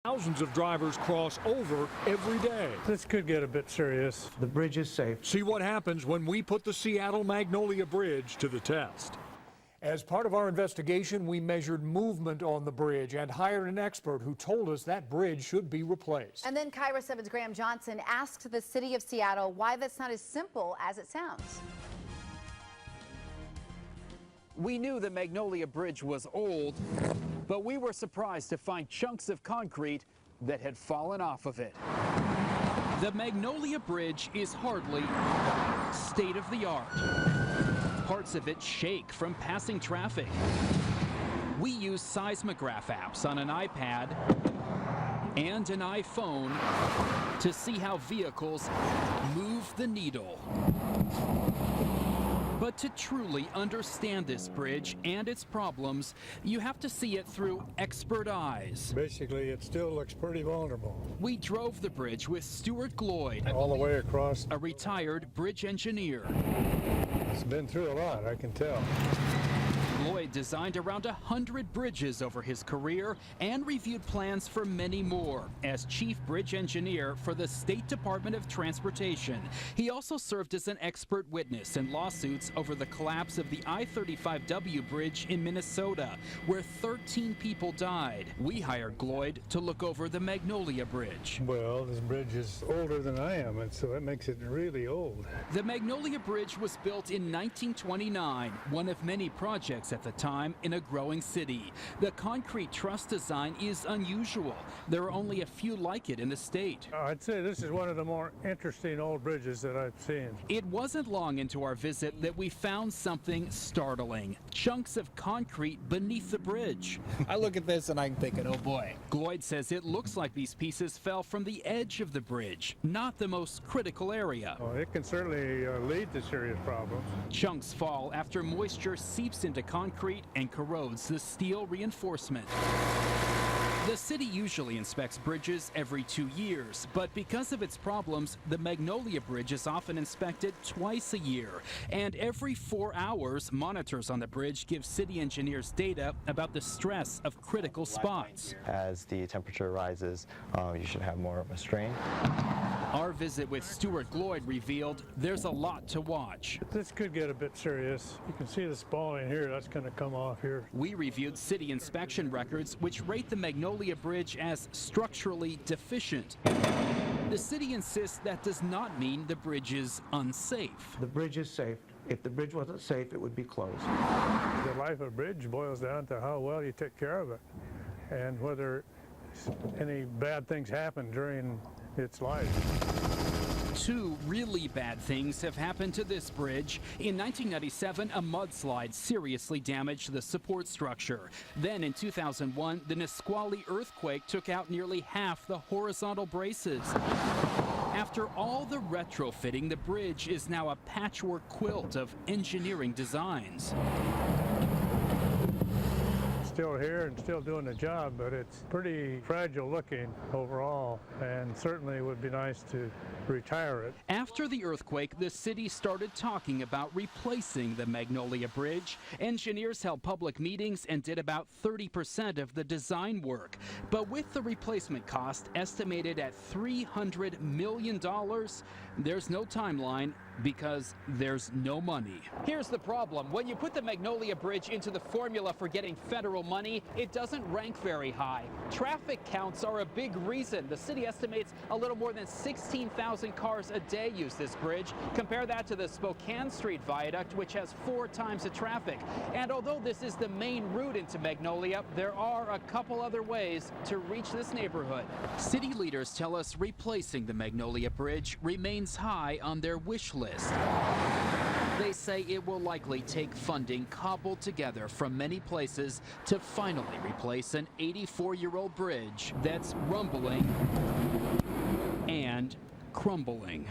Thousands of drivers cross over every day. This could get a bit serious. The bridge is safe. See what happens when we put the Seattle Magnolia Bridge to the test. As part of our investigation, we measured movement on the bridge and hired an expert who told us that bridge should be replaced. And then KIRO 7's Graham Johnson asked the city of Seattle why that's not as simple as it sounds. We knew the Magnolia Bridge was old, but we were surprised to find chunks of concrete that had fallen off of it. The Magnolia Bridge is hardly state-of-the-art. Parts of it shake from passing traffic. We use seismograph apps on an iPad and an iPhone to see how vehicles move the needle. But to truly understand this bridge and its problems, you have to see it through expert eyes. Basically, it still looks pretty vulnerable. We drove the bridge with Stuart Gloyd, All the way across. a retired bridge engineer. It's been through a lot, I can tell. Gloyd designed around 100 bridges over his career and reviewed plans for many more as chief bridge engineer for the State Department of Transportation. He also served as an expert witness in lawsuits over the collapse of the I-35W bridge in Minnesota, where 13 people died. We hired Gloyd to look over the Magnolia Bridge. Well, this bridge is older than I am, and so that makes it really old. The Magnolia Bridge was built in 1929, one of many projects at the time in a growing city. The concrete truss design is unusual. There are only a few like it in the state. I'd say this is one of the more interesting old bridges that I've seen. It wasn't long into our visit that we found something startling. Chunks of concrete beneath the bridge. I look at this and I'm thinking, oh boy. Gloyd says it looks like these pieces fell from the edge of the bridge, not the most critical area. Well, it can certainly lead to serious problems. Chunks fall after moisture seeps into concrete and corrodes the steel reinforcement. The city usually inspects bridges every 2 years, but because of its problems, the Magnolia Bridge is often inspected twice a year. And every 4 hours, monitors on the bridge give city engineers data about the stress of critical spots. As the temperature rises, you should have more of a strain. Our visit with Stuart Gloyd revealed there's a lot to watch. This could get a bit serious. You can see the spalling here. That's going to come off here. We reviewed city inspection records, which rate the Magnolia Bridge as structurally deficient. The city insists that does not mean the bridge is unsafe. The bridge is safe. If the bridge wasn't safe, it would be closed. The life of a bridge boils down to how well you take care of it and whether any bad things happen during its life. 2 really bad things have happened to this bridge. In 1997, a mudslide seriously damaged the support structure. Then in 2001, the Nisqually earthquake took out nearly half the horizontal braces. After all the retrofitting, the bridge is now a patchwork quilt of engineering designs. Still here and still doing the job, but it's pretty fragile looking overall, and certainly would be nice to retire it. After the earthquake, the city started talking about replacing the Magnolia Bridge. Engineers held public meetings and did about 30% of the design work. But with the replacement cost estimated at $300 million, there's no timeline because there's no money. Here's the problem. When you put the Magnolia Bridge into the formula for getting federal money, it doesn't rank very high. Traffic counts are a big reason. The city estimates a little more than 16,000 cars a day use this bridge. Compare that to the Spokane Street Viaduct, which has 4 times the traffic. And although this is the main route into Magnolia, there are a couple other ways to reach this neighborhood. City leaders tell us replacing the Magnolia Bridge remains high on their wish list. They say it will likely take funding cobbled together from many places to finally replace an 84-year-old bridge that's rumbling and crumbling.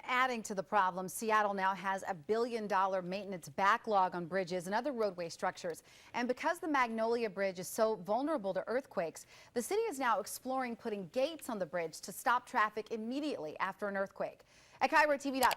Adding to the problem, Seattle now has a $1 billion maintenance backlog on bridges and other roadway structures. And because the Magnolia Bridge is so vulnerable to earthquakes, the city is now exploring putting gates on the bridge to stop traffic immediately after an earthquake. At KIROTV.com.